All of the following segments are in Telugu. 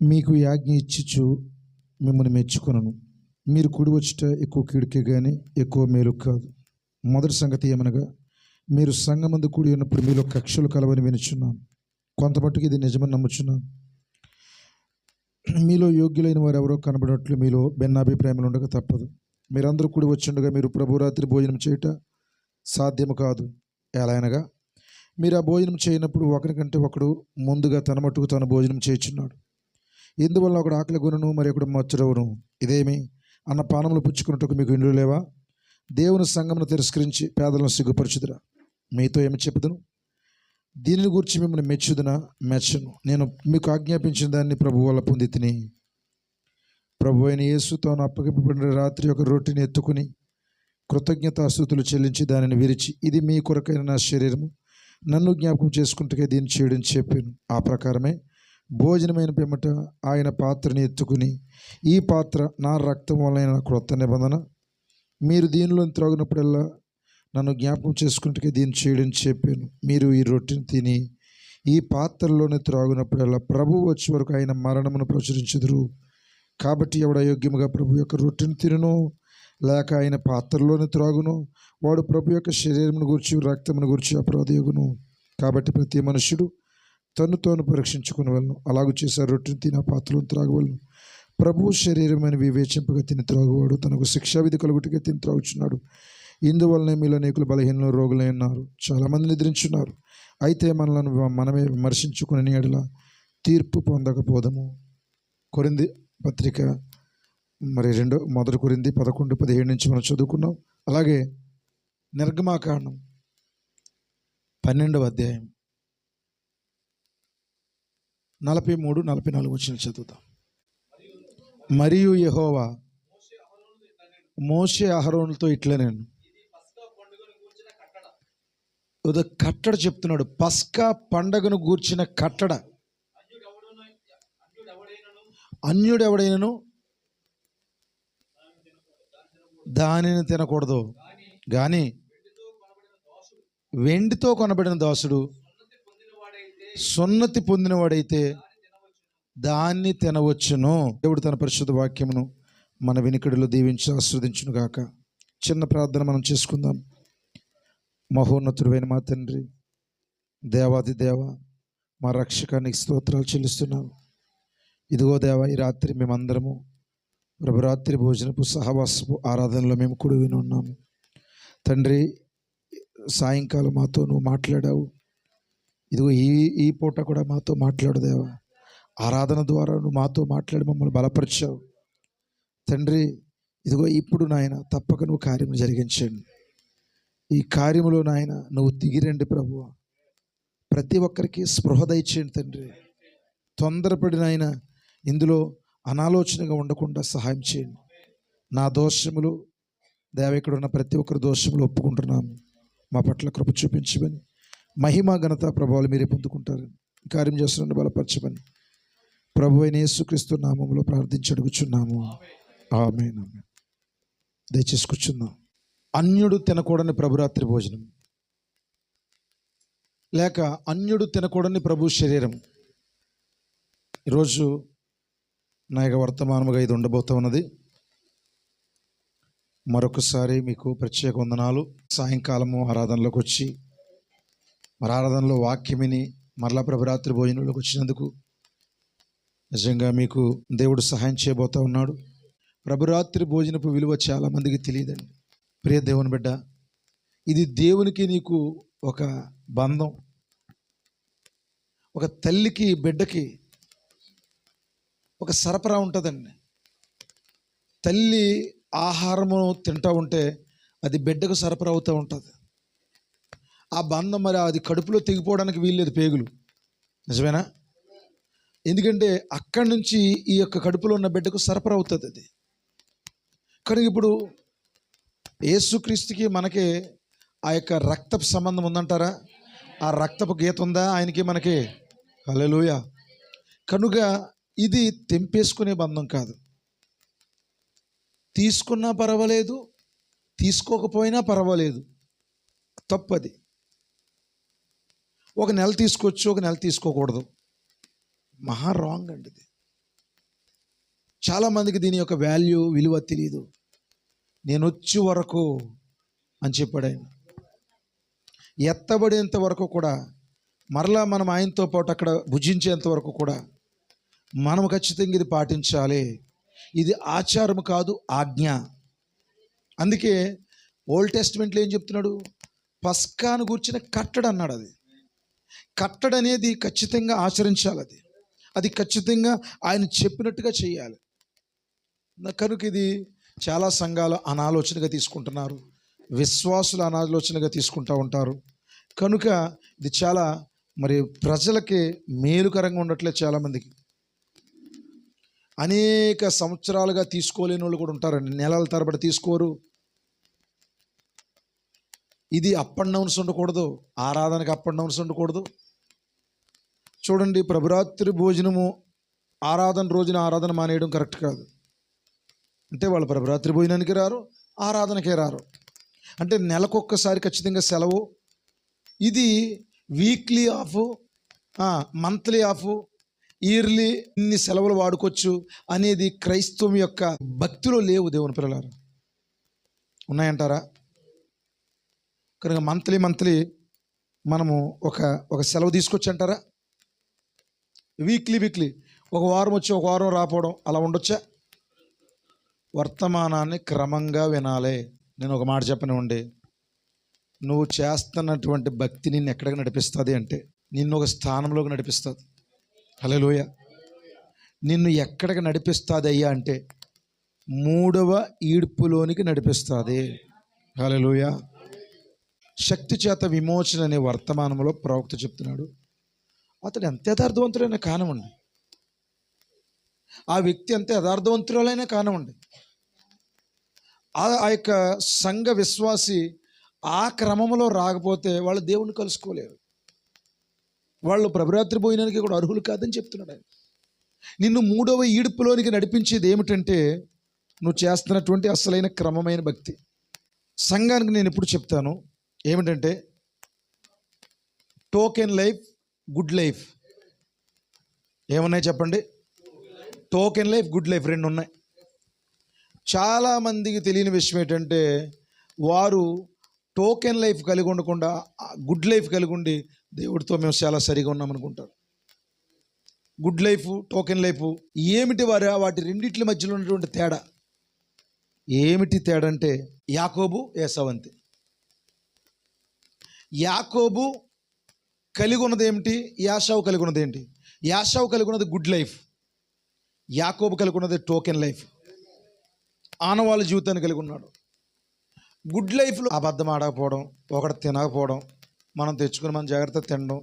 మీకు ఈ ఆజ్ఞ ఇచ్చిచు మిమ్మల్ని మెచ్చుకొనను. మీరు కూడి వచ్చుట ఎక్కువ కీడుకే కానీ ఎక్కువ మేలు కాదు. మొదటి సంగతి ఏమనగా, మీరు సంఘమందు కూడి ఉన్నప్పుడు మీలో కక్షలు కలవని వినుచున్నాను. కొంత మట్టుకు ఇది నిజమని నమ్ముచున్నాను. మీలో యోగ్యులైన వారు ఎవరో కనబడినట్లు మీలో భిన్నాభిప్రాయములు ఉండక తప్పదు. మీరందరూ కూడి వచ్చుండగా మీరు ప్రభురాత్రి భోజనం చేయుట సాధ్యము కాదు. ఎలా అనగా, మీరు ఆ భోజనం చేయనప్పుడు ఒకరికంటే ఒకడు ముందుగా తన మట్టుకు తాను భోజనం చేయుచున్నాడు. ఇందువల్ల ఒకడు ఆకలి కొనును, మరి ఒకడు మచ్చరవును. ఇదేమి అన్న పానములు పుచ్చుకున్నట్టుకు మీకు ఇండ్లు లేవా? దేవుని సంఘమును తిరస్కరించి పేదలను సిగ్గుపరచుదురా? మీతో ఏమి చెప్పుదును? దీనిని గురించి మిమ్మల్ని మెచ్చుదునా? మెచ్చను. నేను మీకు ఆజ్ఞాపించిన దాన్ని ప్రభు వల్ల పొంది తిని, ప్రభు అయిన యేసు తాను అప్పగింపబడిన రాత్రి ఒక రొట్టెని ఎత్తుకుని కృతజ్ఞతాస్తుతులు చెల్లించి దానిని విరిచి, ఇది మీ కొరకైన నా శరీరము, నన్ను జ్ఞాపకం చేసుకుంటే దీన్ని చేయడం చెప్పాను. ఆ ప్రకారమే భోజనమైన పిమ్మట ఆయన పాత్రని ఎత్తుకుని, ఈ పాత్ర నా రక్తం వలన క్రొత్త నిబంధన, మీరు దీనిలో త్రాగినప్పుడల్లా నన్ను జ్ఞాపకం చేసుకుంటే దీన్ని చేయడం చెప్పాను. మీరు ఈ రొట్టెని తిని ఈ పాత్రలోనే త్రాగినప్పుడల్లా ప్రభు వచ్చే వరకు ఆయన మరణమును ప్రచురించుదురు. కాబట్టి ఎవడు అయోగ్యముగా ప్రభు యొక్క రొట్టెని తినును లేక ఆయన పాత్రలోనే త్రాగును, వాడు ప్రభు యొక్క శరీరమును గురించి రక్తమును గురించి అపరాధయోగును. కాబట్టి ప్రతి మనుష్యుడు తను తాను పరీక్షించుకుని వెళ్ళను. అలాగూ చేశారు. రొట్టెని తిని ఆ పాత్రలను త్రాగవలను. ప్రభువు శరీరమని వివేచింపగా తిని త్రాగువాడు తనకు శిక్షావిధి కలుగుటగా తిని త్రాగుచున్నాడు. ఇందువల్లనే మీలో అనేకులు బలహీనలు రోగులై ఉన్నారు, చాలామంది నిద్రించున్నారు. అయితే మనమే విమర్శించుకుని ఎడల తీర్పు పొందకపోదము. కొరింథీ పత్రిక మొదటి కొరింథీ 11:17 నుంచి మనం చదువుకున్నాం. అలాగే నిర్గమాకాండం 12వ అధ్యాయం 43-44 వచనాలు చదువుతాం. మరియు యెహోవా మోషే అహరోనుతో ఇట్లా, నేను కట్టడ చెప్తున్నాడు. పస్కా పండగను గూర్చిన కట్టడ. అన్యుడెవడైనను దానిని తినకూడదు, కానీ వెండితో కొనబడిన దాసుడు సున్నతి పొందినవాడైతే దాన్ని తినవచ్చును. దేవుడు తన పరిశుద్ధ వాక్యమును మన వినికిడిలో దీవించి ఆస్వాదించును గాక. చిన్న ప్రార్థన మనం చేసుకుందాం. మహోన్నతుడైన మా తండ్రి, దేవాది దేవ, మా రక్షకానికి స్తోత్రాలు చెల్లిస్తున్నాను. ఇదిగో దేవ, ఈ రాత్రి మేమందరము ప్రభురాత్రి భోజనపు సహవాసపు ఆరాధనలో మేము కూడి ఉన్నాము. తండ్రి, సాయంకాలం మాతో నువ్వు మాట్లాడావు. ఇదిగో ఈ పూట కూడా మాతో మాట్లాడు దేవా. ఆరాధన ద్వారా నువ్వు మాతో మాట్లాడి మమ్మల్ని బలపరిచావు తండ్రి. ఇదిగో ఇప్పుడు నాయన తప్పక నువ్వు కార్యము జరిగించండి. ఈ కార్యములో నాయన నువ్వు దిగిరండి ప్రభువ. ప్రతి ఒక్కరికి స్పృహ దయచేయండి తండ్రి. తొందరపడి నాయన ఇందులో అనాలోచనగా ఉండకుండా సహాయం చేయండి. నా దోషములు దేవ, ఇక్కడ ఉన్న ప్రతి ఒక్కరి దోషములు ఒప్పుకుంటున్నాము. మా పట్ల కృప చూపించమని, మహిమ ఘనత ప్రభావాలు మీరే పొందుకుంటారని, కార్యం చేస్తున్న బలపరచమని ప్రభు అయిన యేసుక్రీస్తు నామములో ప్రార్థించి అడుగుచున్నాము. ఆమేన్. దయచేసి కూర్చుందాం. అన్యుడు తినకూడని ప్రభురాత్రి భోజనం, లేక అన్యుడు తినకూడని ప్రభు శరీరం. ఈరోజు నా యొక్క వర్తమానముగా ఇది ఉండబోతూ ఉన్నది. మరొకసారి మీకు ప్రత్యేక వందనాలు. సాయంకాలము ఆరాధనలోకి వచ్చి ఆరాధనలో వాక్యమిని మరలా ప్రభురాత్రి భోజనంలోకి వచ్చినందుకు నిజంగా మీకు దేవుడు సహాయం చేయబోతూ ఉన్నాడు. ప్రభురాత్రి భోజనపు విలువ చాలామందికి తెలియదండి. ప్రియ దేవుని బిడ్డ, ఇది దేవునికి నీకు ఒక బంధం. ఒక తల్లికి బిడ్డకి ఒక సరఫరా ఉంటుందండి. తల్లి ఆహారము తింటూ ఉంటే అది బిడ్డకు సరఫరా అవుతూ ఉంటుంది. ఆ బంధం మరి అది కడుపులో తెగిపోవడానికి వీల్లేదు, పేగులు. నిజమేనా? ఎందుకంటే అక్కడి నుంచి ఈ యొక్క కడుపులో ఉన్న బిడ్డకు సరఫరా అవుతుంది అది. కానీ ఇప్పుడు యేసుక్రీస్తుకి మనకి ఆ యొక్క రక్తపు సంబంధం ఉందంటారా? ఆ రక్తపు గీత ఉందా ఆయనకి మనకి? హల్లెలూయా. కనుక ఇది తెంపేసుకునే బంధం కాదు. తీసుకున్నా పర్వాలేదు, తీసుకోకపోయినా పర్వాలేదు, తప్పది. ఒక నెల తీసుకోవచ్చు, ఒక నెల తీసుకోకూడదు. మహా రాంగ్ అండి ఇది. చాలామందికి దీని యొక్క విలువ తెలియదు. నేను వచ్చే వరకు అని చెప్పాడు ఆయన. ఎత్తబడేంత వరకు కూడా, మరలా మనం ఆయనతో పాటు అక్కడ భుజించేంత వరకు కూడా మనం ఖచ్చితంగా ఇది పాటించాలి. ఇది ఆచారం కాదు, ఆజ్ఞ. అందుకే ఓల్డ్ టెస్ట్మెంట్లో ఏం చెప్తున్నాడు? పస్కాను గూర్చిన కట్టడ అన్నాడు. అది కట్టడ అనేది ఖచ్చితంగా ఆచరించాలి. అది ఖచ్చితంగా ఆయన చెప్పినట్టుగా చేయాలి. కనుక ఇది చాలా సంఘాలు అనాలోచనగా తీసుకుంటున్నారు, విశ్వాసులు అనాలోచనగా తీసుకుంటూ ఉంటారు. కనుక ఇది చాలా ప్రజలకి మేలుకరంగా ఉండట్లేదు. చాలామందికి అనేక సంవత్సరాలుగా తీసుకోలేని వాళ్ళు కూడా ఉంటారండి. నెలల తరబడి తీసుకోరు. ఇది అప్ అండ్ డౌన్స్ ఉండకూడదు, ఆరాధనకి అప్ అండ్ డౌన్స్ ఉండకూడదు. చూడండి, ప్రభురాత్రి భోజనము ఆరాధన రోజున ఆరాధన మానేయడం కరెక్ట్ కాదు. అంటే వాళ్ళు ప్రభురాత్రి భోజనానికి రారు, ఆరాధనకే రారు. అంటే నెలకొక్కసారి ఖచ్చితంగా సెలవు. ఇది weekly off, monthly of, yearly ఇన్ని సెలవులు వాడుకోవచ్చు అనేది క్రైస్తవం యొక్క భక్తిలో లేవు. దేవుని పిల్లలారా, ఉన్నాయంటారా? కనుక మంత్లీ మనము ఒక సెలవు తీసుకొచ్చి అంటారా? వీక్లీ ఒక వారం వచ్చి ఒక వారం రాపోవడం అలా ఉండొచ్చా? వర్తమానాన్ని క్రమంగా వినాలి. నేను ఒక మాట చెప్పనివ్వండి, నువ్వు చేస్తున్నటువంటి భక్తి నిన్ను ఎక్కడికి నడిపిస్తుంది అంటే నిన్ను ఒక స్థానంలోకి నడిపిస్తుంది. హల్లెలూయా. నిన్ను ఎక్కడికి నడిపిస్తుంది అయ్యా అంటే 3వ ఈడ్పులోనికి నడిపిస్తుంది. హల్లెలూయా. శక్తి చేత విమోచన అనే వర్తమానంలో ప్రవక్త చెప్తున్నాడు. అతడు ఎంత యథార్థవంతుడైనా కానివ్వండి, ఆ వ్యక్తి ఎంత యథార్థవంతురాలైనా కానివ్వండి, ఆ యొక్క సంఘ విశ్వాసి ఆ క్రమంలో రాకపోతే వాళ్ళు దేవుణ్ణి కలుసుకోలేరు. వాళ్ళు ప్రభురాత్రి భోజనానికి కూడా అర్హులు కాదని చెప్తున్నాడు ఆయన. నిన్ను 3వ ఈడ్పులోనికి నడిపించేది ఏమిటంటే నువ్వు చేస్తున్నటువంటి అసలైన క్రమమైన భక్తి. సంఘానికి నేను ఎప్పుడు చెప్తాను ఏమిటంటే టోకెన్ లైఫ్, గుడ్ లైఫ్. ఏమున్నాయి చెప్పండి? టోకెన్ లైఫ్, గుడ్ లైఫ్ రెండు ఉన్నాయి. చాలామందికి తెలియని విషయం ఏంటంటే వారు టోకెన్ లైఫ్ కలిగి ఉండకుండా గుడ్ లైఫ్ కలిగి ఉండి దేవుడితో మేము చాలా సరిగా ఉన్నాం అనుకుంటారు. గుడ్ లైఫ్, టోకెన్ లైఫ్ ఏమిటి వాటి రెండిట్ల మధ్యలో ఉన్నటువంటి తేడా ఏమిటి? తేడా అంటే యాకోబు, ఏసావు అంతే. యాకోబు కలిగి ఉన్నది ఏమిటి? యాషావు కలిగి ఉన్నది ఏంటి? యాషావు కలిగి ఉన్నది గుడ్ లైఫ్, యాకోబు కలిగి ఉన్నది టోకెన్ లైఫ్. ఆనవాళ్ళ జీవితాన్ని కలిగి ఉన్నాడు. గుడ్ లైఫ్లో అబద్ధం ఆడకపోవడం, ఒకటి తినకపోవడం, మనం తెచ్చుకుని మనం జాగ్రత్త తినడం,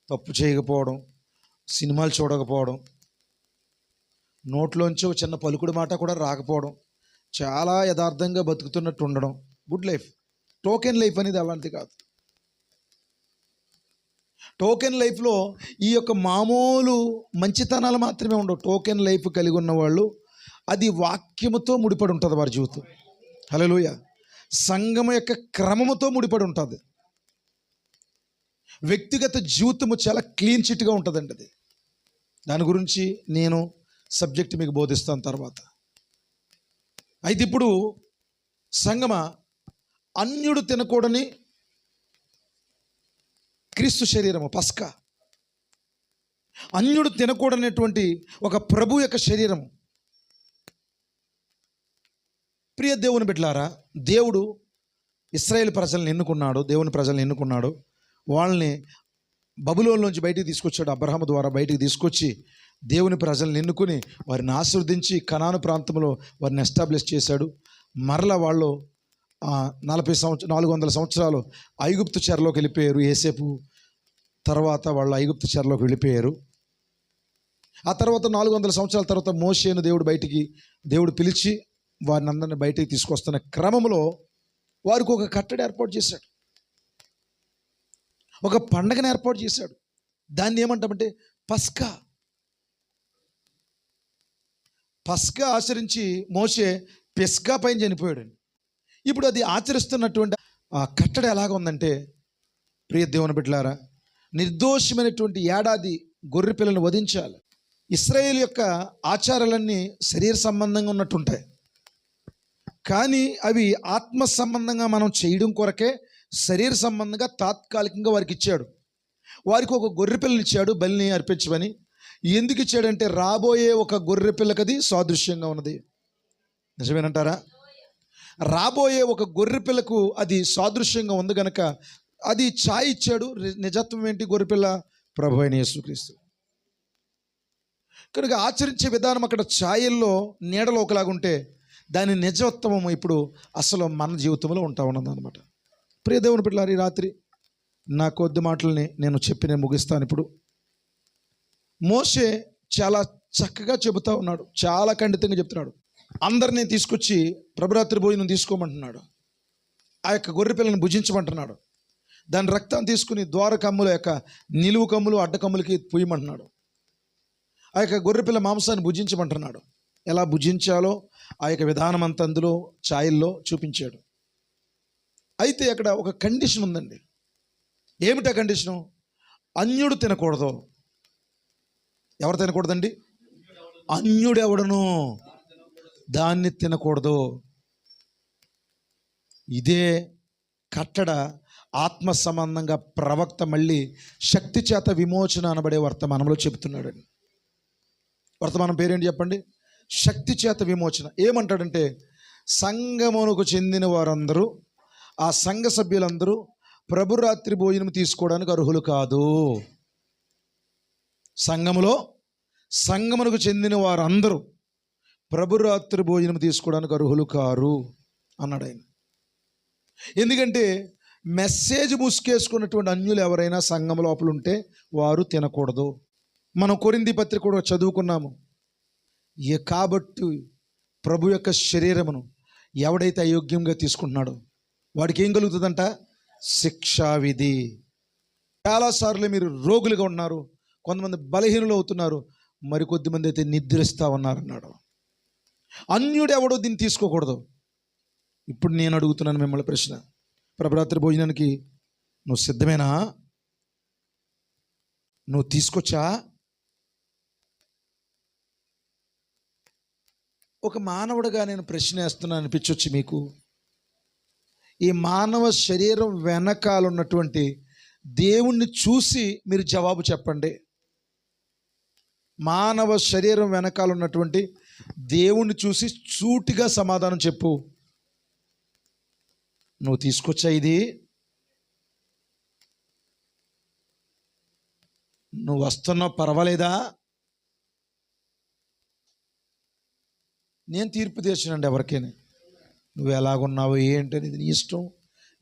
తప్పు చేయకపోవడం, సినిమాలు చూడకపోవడం, నోట్లోంచి ఒక చిన్న పలుకుడు మాట కూడా రాకపోవడం, చాలా యథార్థంగా బతుకుతున్నట్టు ఉండడం గుడ్ లైఫ్. టోకెన్ లైఫ్ అనేది అలాంటిది కాదు. టోకెన్ లైఫ్లో ఈ యొక్క మామూలు మంచితనాలు మాత్రమే ఉండవు. టోకెన్ లైఫ్ కలిగి ఉన్న వాళ్ళు అది వాక్యముతో ముడిపడి ఉంటుంది వారి జీవితం. హల్లెలూయా. సంఘము యొక్క క్రమముతో ముడిపడి ఉంటుంది. వ్యక్తిగత జీవితము చాలా క్లీన్ చిట్గా ఉంటుందండి. అది దాని గురించి నేను సబ్జెక్ట్ మీకు బోధిస్తాను తర్వాత. అయితే ఇప్పుడు సంగమా, అన్యుడు తినకూడని క్రీస్తు శరీరము పస్కా, అన్యుడు తినకూడనటువంటి ఒక ప్రభు యొక్క శరీరము. ప్రియ దేవుని బిడ్డలారా, దేవుడు ఇశ్రాయేలు ప్రజలను ఎన్నుకున్నాడు, దేవుని ప్రజలను ఎన్నుకున్నాడు. వాళ్ళని బబులోనులోంచి బయటికి తీసుకొచ్చాడు. అబ్రహాము ద్వారా బయటికి తీసుకొచ్చి దేవుని ప్రజలను ఎన్నుకుని వారిని ఆశీర్వదించి కనాను ప్రాంతంలో వారిని ఎస్టాబ్లిష్ చేశాడు. మరలా వాళ్ళు 400 సంవత్సరాలు ఐగుప్తు చెరలోకి వెళ్ళిపోయారు. ఏసేపు తర్వాత వాళ్ళు ఐగుప్తు చెరలోకి వెళ్ళిపోయారు. ఆ తర్వాత 400 సంవత్సరాల తర్వాత మోషేను దేవుడు పిలిచి వారిని అందరిని బయటికి తీసుకొస్తున్న క్రమంలో వారికి ఒక కట్టడి ఏర్పాటు చేశాడు, ఒక పండగను ఏర్పాటు చేశాడు. దాన్ని ఏమంటామంటే పస్కా. పస్కా ఆచరించి మోషే పెస్కా పైన చనిపోయాడండి. ఇప్పుడు అది ఆచరిస్తున్నటువంటి ఆ కట్టడి ఎలాగ ఉందంటే, ప్రియ దేవుని బిడ్డలారా, నిర్దోషమైనటువంటి ఏడాది గొర్రె పిల్లను వధించాలి. ఇశ్రాయేల్ యొక్క ఆచారాలన్నీ శరీర సంబంధంగా ఉన్నట్టుంటాయి, కానీ అవి ఆత్మ సంబంధంగా మనం చేయడం కొరకే శరీర సంబంధంగా తాత్కాలికంగా వారికి ఇచ్చాడు. వారికి ఒక గొర్రె పిల్లని ఇచ్చాడు బలిని అర్పించమని. ఎందుకు ఇచ్చాడంటే రాబోయే ఒక గొర్రె పిల్లకి అది సాదృశ్యంగా ఉన్నది. నిజమేనంటారా? రాబోయే ఒక గొర్రె పిల్లకు అది సాదృశ్యంగా ఉంది కనుక అది ఛాయ్ ఇచ్చాడు. నిజత్వం ఏంటి? గొర్రెపిల్ల ప్రభు అయిన యేసుక్రీస్తు. కనుక ఆచరించే విధానం అక్కడ ఛాయల్లో నీడలో ఒకలాగుంటే దాని నిజత్వం ఇప్పుడు అసలు మన జీవితంలో ఉంటా ఉన్నది అనమాట. ప్రియ దేవుని బిడ్డలారా, ఈ రాత్రి నా కొద్ది మాటల్ని నేను చెప్పి నేను ముగిస్తాను. ఇప్పుడు మోషే చాలా చక్కగా చెబుతూ ఉన్నాడు, చాలా ఖండితంగా చెప్తున్నాడు. అందరినీ తీసుకొచ్చి ప్రభురాత్రి భోజనం తీసుకోమంటున్నాడు. ఆ యొక్క గొర్రె పిల్లని భుజించమంటున్నాడు. దాని రక్తాన్ని తీసుకుని ద్వార కమ్ముల యొక్క నిలువు కమ్ములు అడ్డ కమ్ములకి పూయమంటున్నాడు. ఆ యొక్క గొర్రెపిల్ల మాంసాన్ని భుజించమంటున్నాడు. ఎలా భుజించాలో ఆ యొక్క విధానం అంతా అందులో ఛాయల్లో చూపించాడు. అయితే అక్కడ ఒక కండిషన్ ఉందండి. ఏమిటా కండిషను? అన్యుడు తినకూడదు. ఎవరు తినకూడదండి? అన్యుడెవడను దాన్ని తినకూడదు. ఇదే కట్టడ ఆత్మ సంబంధంగా ప్రవక్త మళ్ళీ శక్తి చేత విమోచన అనబడే వర్తమానంలో చెబుతున్నాడండి. వర్తమానం పేరేంటి చెప్పండి? శక్తి చేత విమోచన. ఏమంటాడంటే సంఘమునకు చెందిన వారందరూ, ఆ సంఘ సభ్యులందరూ ప్రభురాత్రి భోజనం తీసుకోవడానికి అర్హులు కాదు. సంఘమునకు చెందిన వారందరూ ప్రభురాత్రి భోజనం తీసుకోవడానికి అర్హులు కారు అన్నాడు ఆయన. ఎందుకంటే మెసేజ్ ముసుకేసుకున్నటువంటి అన్యులు ఎవరైనా సంఘం లోపల ఉంటే వారు తినకూడదు. మనం కొరింథీ పత్రిక కూడా చదువుకున్నాము. కాబట్టి ప్రభు యొక్క శరీరమును ఎవడైతే అయోగ్యంగా తీసుకుంటున్నాడో వాడికి ఏం కలుగుతుందంట? శిక్షావిధి. చాలాసార్లు మీరు రోగులుగా ఉన్నారు, కొంతమంది బలహీనులు అవుతున్నారు, మరికొద్దిమంది అయితే నిద్రిస్తూ ఉన్నారన్నాడు. అన్యుడు ఎవడో దీన్ని తీసుకోకూడదు. ఇప్పుడు నేను అడుగుతున్నాను మిమ్మల్ని ప్రశ్న, ప్రభురాత్రి భోజనానికి నువ్వు సిద్ధమేనా? నువ్వు తీసుకొచ్చా? ఒక మానవుడిగా నేను ప్రశ్న వేస్తున్నాను అనిపించవచ్చు మీకు. ఈ మానవ శరీరం వెనకాల ఉన్నటువంటి దేవుణ్ణి చూసి మీరు జవాబు చెప్పండి. మానవ శరీరం వెనకాల ఉన్నటువంటి దేవుణ్ణి చూసి సూటిగా సమాధానం చెప్పు. నువ్వు తీసుకొచ్చా? ఇది నువ్వు వస్తున్నావు, పర్వాలేదా? నేను తీర్పు తీర్చానండి ఎవరికైనా. నువ్వు ఎలాగున్నావు ఏంటని ఇది నీ ఇష్టం.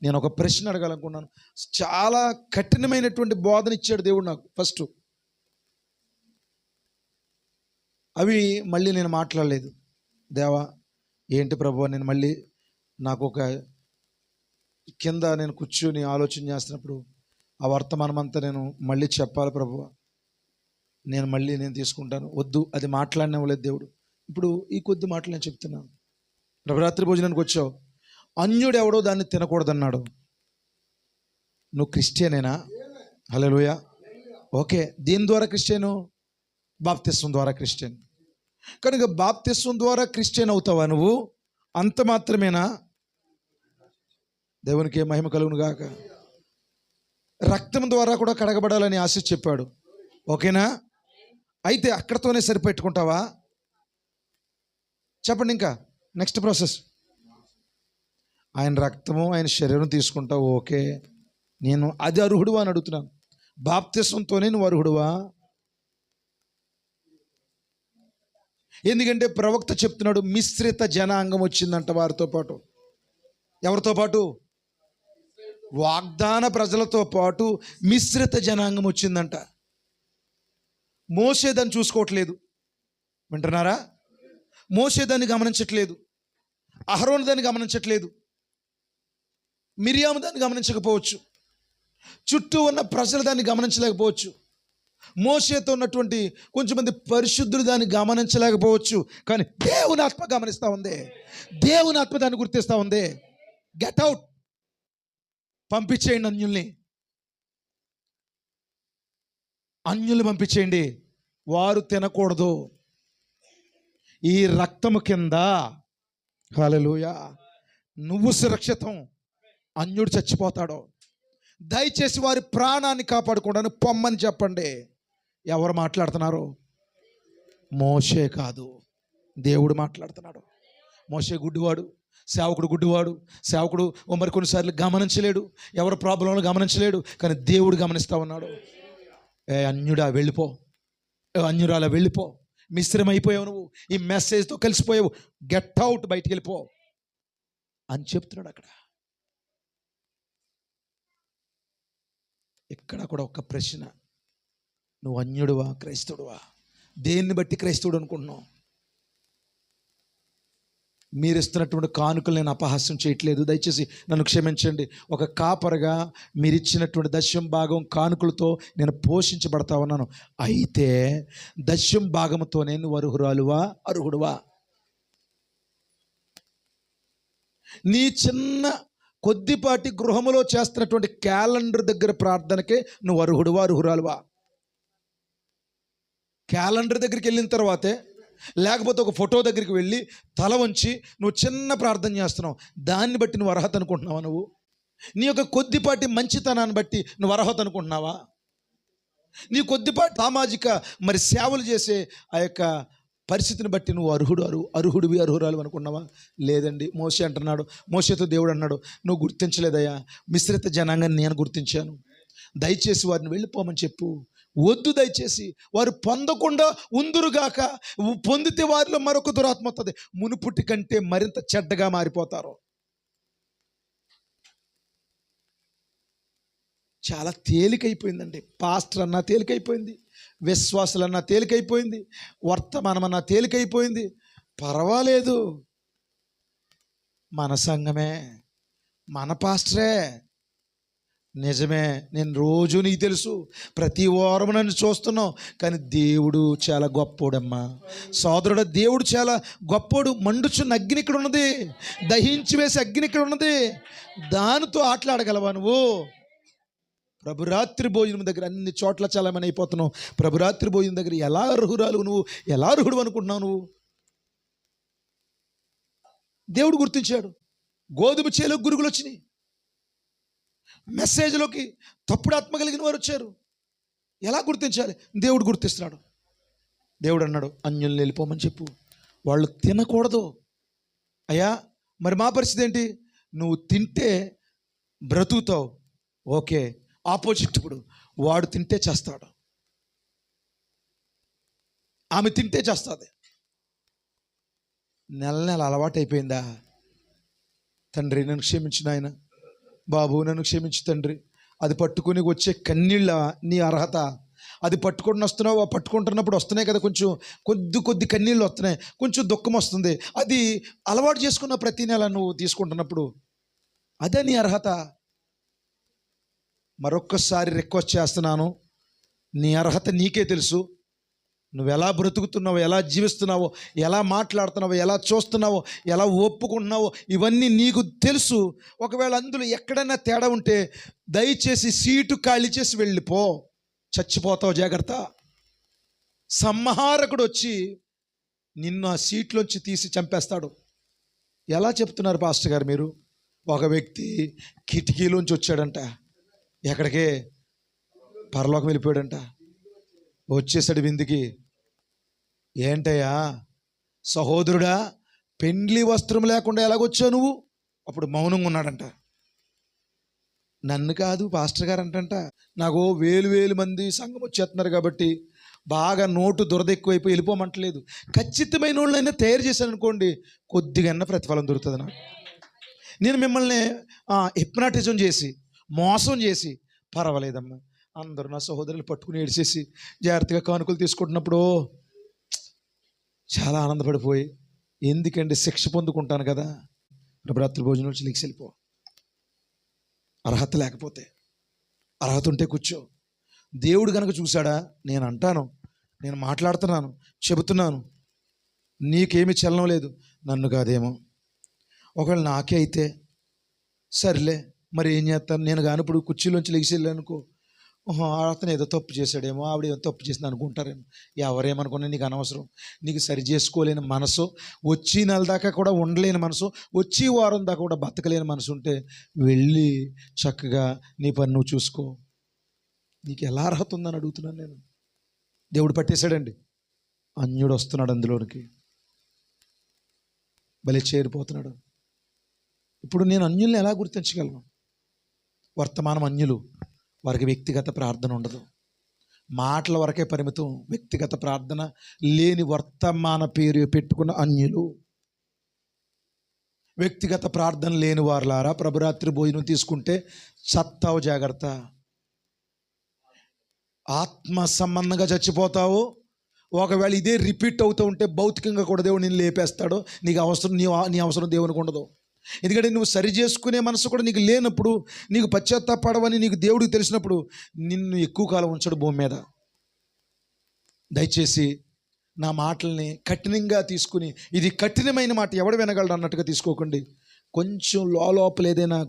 నేను ఒక ప్రశ్న అడగాలనుకున్నాను. చాలా కఠినమైనటువంటి బోధన ఇచ్చాడు దేవుడు నాకు ఫస్ట్. అవి మళ్ళీ నేను మాట్లాడలేదు. దేవా ఏంటి ప్రభువా, నేను మళ్ళీ నాకు ఒక కింద నేను కూర్చొని ఆలోచన చేస్తున్నప్పుడు ఆ వర్తమానం అంతా నేను మళ్ళీ చెప్పాలి ప్రభువా, నేను తీసుకుంటాను. వద్దు, అది మాట్లాడినవ్వలేదు దేవుడు. ఇప్పుడు ఈ కొద్ది మాటలు నేను చెప్తున్నాను. ప్రభురాత్రి భోజనానికి వచ్చావు, అన్యుడు ఎవడో దాన్ని తినకూడదన్నాడు. నువ్వు క్రిస్టియనేనా? హల్లెలూయా. ఓకే, దీని ద్వారా క్రిస్టియను? బాప్తిస్వం ద్వారా క్రిస్టియన్. కనుక బాప్తిస్వం ద్వారా క్రిస్టియన్ అవుతావా నువ్వు? అంత మాత్రమేనా? దేవునికి మహిమ కలుగును గాక. రక్తం ద్వారా కూడా కడగబడాలని ఆశ చెప్పాడు. ఓకేనా? అయితే అక్కడతోనే సరిపెట్టుకుంటావా? చెప్పండి. ఇంకా నెక్స్ట్ ప్రాసెస్. ఆయన రక్తము ఆయన శరీరం తీసుకుంటావు, ఓకే. నేను అది అర్హుడువా అని అడుగుతున్నాను. బాప్తిస్వంతోనే నువ్వు అర్హుడువా? ఎందుకంటే ప్రవక్త చెప్తున్నాడు, మిశ్రిత జనాంగం వచ్చిందంట వారితో పాటు. ఎవరితో పాటు? వాగ్దాన ప్రజలతో పాటు మిశ్రిత జనాంగం వచ్చిందంట. మోషే దాన్ని చూసుకోవట్లేదు. వింటున్నారా? మోషే దాన్ని గమనించట్లేదు. అహరోను దాన్ని గమనించట్లేదు. మిరియాము దాన్ని గమనించకపోవచ్చు. చుట్టూ ఉన్న ప్రజలు దాన్ని గమనించలేకపోవచ్చు. మోషేతో ఉన్నటువంటి కొంచెం మంది పరిశుద్ధులు దాన్ని గమనించలేకపోవచ్చు. కానీ దేవుని ఆత్మ గమనిస్తూ ఉంది. దేవుని ఆత్మ దాన్ని గుర్తిస్తూ ఉంది. గెట్ అవుట్, పంపించేయండి అన్యుల్ని పంపించేయండి. వారు తినకూడదు. ఈ రక్తము కింద హల్లెలూయా నువ్వు సురక్షితం, అన్యుడు చచ్చిపోతాడు. దయచేసి వారి ప్రాణాన్ని కాపాడుకోవడానికి పొమ్మని చెప్పండి. ఎవరు మాట్లాడుతున్నారు? మోషే కాదు, దేవుడు మాట్లాడుతున్నాడు. మోషే గుడ్డివాడు, సేవకుడు గుడ్డివాడు. సేవకుడు మరి కొన్నిసార్లు గమనించలేడు, ఎవరి ప్రాబ్లంలో గమనించలేడు, కానీ దేవుడు గమనిస్తూ ఉన్నాడు. అన్యుడా వెళ్ళిపో, అన్యురాలా వెళ్ళిపో, మిశ్రమైపోయావు, నువ్వు ఈ మెసేజ్తో కలిసిపోయావు, గెట్ అవుట్, బయటికి వెళ్ళిపో అని చెప్తున్నాడు. ఇక్కడ కూడా ఒక ప్రశ్న, నువ్వు అన్యుడువా క్రైస్తవుడువా? దేన్ని బట్టి క్రైస్తవుడు అనుకుంటున్నావు? మీరు ఇస్తున్నటువంటి కానుకలు నేను అపహాస్యం చేయట్లేదు, దయచేసి నన్ను క్షమించండి. ఒక కాపరగా మీరు ఇచ్చినటువంటి దశం భాగం కానుకలతో నేను పోషించబడతా ఉన్నాను. అయితే దశం భాగంతోనే నువ్వు అర్హురాలువా అర్హుడువా? నీ చిన్న కొద్దిపాటి గృహములో చేస్తున్నటువంటి క్యాలెండర్ దగ్గర ప్రార్థనకే నువ్వు అర్హుడువా అర్హురాలువా? క్యాలెండర్ దగ్గరికి వెళ్ళిన తర్వాతే, లేకపోతే ఒక ఫోటో దగ్గరికి వెళ్ళి తల వంచి నువ్వు చిన్న ప్రార్థన చేస్తున్నావు, దాన్ని బట్టి నువ్వు అర్హత అనుకుంటున్నావా? నువ్వు నీ యొక్క కొద్దిపాటి మంచితనాన్ని బట్టి నువ్వు అర్హత అనుకుంటున్నావా? నీ కొద్దిపాటి సామాజిక మరి సేవలు చేసే ఆ యొక్క పరిస్థితిని బట్టి నువ్వు అర్హుడివి అర్హురాలు అనుకున్నావా? లేదండి. మోషే అంటున్నాడు, మోషేతో దేవుడు అన్నాడు, నువ్వు గుర్తించలేదయ్యా, మిశ్రిత జనాంగాన్ని నేను గుర్తించాను, దయచేసి వారిని వెళ్ళిపోమని చెప్పు. వద్దు, దయచేసి వారు పొందకుండా ఉందురుగాక, పొందితే వారిలో మరొక దురాత్మ వస్తుంది, మునుపుటి కంటే మరింత చెడ్డగా మారిపోతారు. చాలా తేలికైపోయిందండి. పాస్టర్ అన్నా తేలికైపోయింది, విశ్వాసులన్నా తేలికైపోయింది, వర్తమానం అన్నా తేలికైపోయింది. పర్వాలేదు, మన సంఘమే, మన పాస్టరే. నిజమే, నేను రోజు నీకు తెలుసు, ప్రతి వారం నన్ను చూస్తున్నావు, కానీ దేవుడు చాలా గొప్పోడమ్మా సోదరుడు. దేవుడు చాలా గొప్పోడు. మండుచున్న అగ్ని ఇక్కడ ఉన్నది, దహించి వేసే అగ్ని ఇక్కడ ఉన్నది, దానితో ఆటలాడగలవా నువ్వు? ప్రభురాత్రి భోజనం దగ్గర అన్ని చోట్ల చాలామని అయిపోతున్నావు. ప్రభురాత్రి భోజనం దగ్గర ఎలా అర్హురాలు నువ్వు, ఎలా అర్హుడు అనుకుంటున్నావు నువ్వు? దేవుడు గుర్తించాడు. గోధుమ చేలో గురుగులు వచ్చినాయి, మెసేజ్లోకి తప్పుడు ఆత్మ కలిగిన వారు వచ్చారు. ఎలా గుర్తించాలి? దేవుడు గుర్తిస్తున్నాడు. దేవుడు అన్నాడు, అన్యుల్ని వెళ్ళిపోమని చెప్పు, వాళ్ళు తినకూడదు. అయ్యా మరి మా పరిస్థితి ఏంటి? నువ్వు తింటే బ్రతుకుతావు, ఓకే. ఆపోజిట్, ఇప్పుడు వాడు తింటే చేస్తాడు, ఆమె తింటే చేస్తుంది. నెల అలవాటు అయిపోయిందా? తండ్రి నన్ను క్షమించిన ఆయన, బాబు నన్ను క్షమించు తండ్రి. అది పట్టుకుని వచ్చే కన్నీళ్ళ నీ అర్హత. అది పట్టుకొని వస్తున్నావు, పట్టుకుంటున్నప్పుడు వస్తున్నాయి కదా, కొంచెం కొద్ది కన్నీళ్ళు వస్తున్నాయి, కొంచెం దుఃఖం వస్తుంది. అది అలవాటు చేసుకున్న ప్రతి నెల నువ్వు తీసుకుంటున్నప్పుడు అదే నీ అర్హత. మరొక్కసారి రిక్వెస్ట్ చేస్తున్నాను, నీ అర్హత నీకే తెలుసు. నువ్వు ఎలా బ్రతుకుతున్నావో, ఎలా జీవిస్తున్నావో, ఎలా మాట్లాడుతున్నావో, ఎలా చూస్తున్నావో, ఎలా ఒప్పుకుంటున్నావో, ఇవన్నీ నీకు తెలుసు. ఒకవేళ అందులో ఎక్కడైనా తేడా ఉంటే దయచేసి సీటు ఖాళీ చేసి వెళ్ళిపో, చచ్చిపోతావు, జాగ్రత్త. సంహారకుడు వచ్చి నిన్ను ఆ సీట్లోంచి తీసి చంపేస్తాడు. ఎలా చెప్తున్నారు పాస్టర్ గారు మీరు? ఒక వ్యక్తి కిటికీలోంచి వచ్చాడంట, ఎక్కడికే పరలోకం వెళ్ళిపోయాడంట. వచ్చేసాడు విందుకి. ఏంటయ్యా సహోదరుడా, పెండ్లి వస్త్రం లేకుండా ఎలాగొచ్చావు నువ్వు? అప్పుడు మౌనంగా ఉన్నాడంట. నన్ను కాదు పాస్టర్ గారు అంటంట, నాకు వేలు మంది సంఘం వచ్చేస్తున్నారు కాబట్టి బాగా నోటు దురద ఎక్కువైపోయి వెళ్ళిపోమంటలేదు. ఖచ్చితమైన వాళ్ళైనా తయారు చేశాను అనుకోండి, కొద్దిగా ప్రతిఫలం దొరుకుతుంది నాకు. నేను మిమ్మల్ని హిప్నాటిజం చేసి మోసం చేసి పర్వాలేదమ్మా, అందరూ నా సహోదరులు పట్టుకుని ఏడ్చేసి జాగ్రత్తగా కానుకలు తీసుకుంటున్నప్పుడు చాలా ఆనందపడిపోయి, ఎందుకండి శిక్ష పొందుకుంటాను కదా, రాత్రి భోజనం నుంచి నీకు వెళ్ళిపో. అర్హత లేకపోతే, అర్హత ఉంటే కూర్చో. దేవుడు కనుక చూశాడా? నేను అంటాను, నేను మాట్లాడుతున్నాను, చెబుతున్నాను, నీకేమీ చలనం లేదు, నన్ను కాదేమో. ఒకవేళ నాకే అయితే సర్లే, మరి ఏం చేస్తాను? నేను కాని ఇప్పుడు కుర్చీలోంచి లెగిసి వెళ్ళానుకో, ఓహో, అతను ఏదో తప్పు చేశాడేమో, ఆవిడ ఏదో తప్పు చేసింది అనుకుంటారేమో. ఎవరేమనుకున్నా నీకు అనవసరం. నీకు సరి చేసుకోలేని మనసు, వచ్చి నెల దాకా కూడా ఉండలేని మనసు, వచ్చి వారం దాకా కూడా బతకలేని మనసు ఉంటే వెళ్ళి చక్కగా నీ పని నువ్వు చూసుకో. నీకు ఎలా అర్హత ఉందని అడుగుతున్నాను నేను. దేవుడు పట్టేశాడండి. అన్యుడు వస్తున్నాడు అందులోనికి, భలే చేరిపోతున్నాడు. ఇప్పుడు నేను అన్యుల్ని ఎలా గుర్తించగలను? వర్తమానం అన్యులు, వారికి వ్యక్తిగత ప్రార్థన ఉండదు, మాటల వరకే పరిమితం, వ్యక్తిగత ప్రార్థన లేని వర్తమాన పేరు పెట్టుకున్న అన్యులు. వ్యక్తిగత ప్రార్థన లేని వారులారా, ప్రభురాత్రి భోజనం తీసుకుంటే చత్తావు, జాగ్రత్త. ఆత్మ సంబంధంగా చచ్చిపోతావు. ఒకవేళ ఇదే రిపీట్ అవుతూ ఉంటే భౌతికంగా కూడా దేవుడు నిన్ను లేపేస్తాడు. నీకు అవసరం, నీ అవసరం దేవునికి ఉండదు. ఎందుకంటే నువ్వు సరి చేసుకునే మనసు కూడా నీకు లేనప్పుడు, నీకు పశ్చాత్తాపడవని నీకు దేవుడికి తెలిసినప్పుడు నిన్ను ఎక్కువ కాలం ఉంచడు భూమి మీద. దయచేసి నా మాటల్ని కఠినంగా తీసుకుని, ఇది కఠినమైన మాట ఎవడు వినగలడు అన్నట్టుగా తీసుకోకండి. కొంచెం లోపల ఏదైనా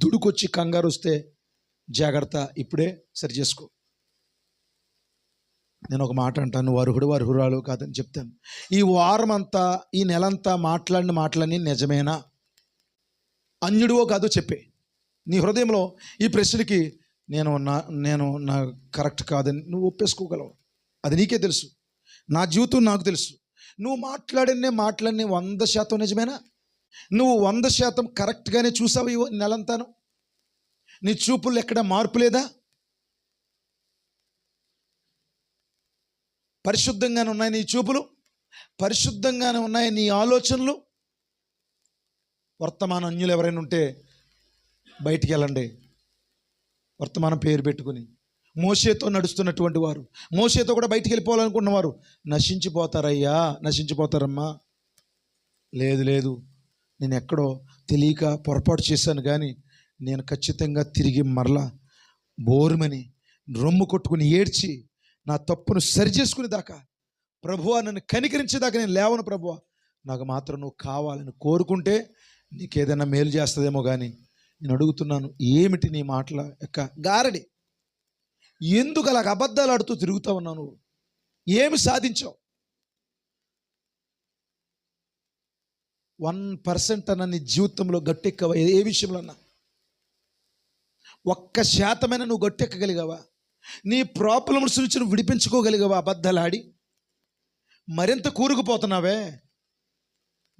దుడుకొచ్చి కంగారు వస్తే జాగ్రత్త, ఇప్పుడే సరి చేసుకో. నేను ఒక మాట అంటాను, నువ్వు అర్హుడు అర్హురాలు కాదని చెప్తాను. ఈ వారం అంతా, ఈ నెలంతా మాట్లాడిన మాటలన్నీ నిజమేనా? అన్యుడివో కాదో చెప్పే. నీ హృదయంలో ఈ ప్రశ్నకి నేను నా కరెక్ట్ కాదని నువ్వు ఒప్పేసుకోగలవు. అది నీకే తెలుసు, నా జీవితం నాకు తెలుసు. నువ్వు మాట్లాడిన మాటలన్నీ 100% నిజమేనా? నువ్వు 100% కరెక్ట్గానే చూసావు ఈ నెలంతాను? నీ చూపులు ఎక్కడ మార్పు లేదా? పరిశుద్ధంగానే ఉన్నాయి నీ చూపులు, పరిశుద్ధంగానే ఉన్నాయి నీ ఆలోచనలు. వర్తమాన అన్యులు ఎవరైనా ఉంటే బయటికి వెళ్ళండి, వర్తమానం పేరు పెట్టుకుని. మోషేతో నడుస్తున్నటువంటి వారు, మోషేతో కూడా బయటికి వెళ్ళిపోవాలనుకున్నవారు నశించిపోతారయ్యా, నశించిపోతారమ్మా. లేదు, నేను ఎక్కడో తెలియక పొరపాటు చేశాను, కానీ నేను ఖచ్చితంగా తిరిగి మరలా బోరుమని రొమ్ము కొట్టుకుని ఏడ్చి నా తప్పును సరిచేసుకునే దాకా, ప్రభువా నన్ను కనికరించేదాకా నేను లేవను. ప్రభువా నాకు మాత్రం నువ్వు కావాలని కోరుకుంటే నీకేదైనా మేలు చేస్తుందేమో. కానీ నేను అడుగుతున్నాను, ఏమిటి నీ మాటల యొక్క గారడి? ఎందుకు అలాగ అబద్ధాలు ఆడుతూ తిరుగుతా ఉన్నావు? నువ్వు ఏమి సాధించావు? 1% అన్న నీ జీవితంలో గట్టెక్కవా? ఏ విషయంలో అన్నా 1% నువ్వు గట్టెక్కగలిగావా? నీ ప్రాబ్లమ్స్ నుంచి నువ్వు విడిపించుకోగలిగావా? అబద్ధాలు ఆడి మరింత కూరుకుపోతున్నావే,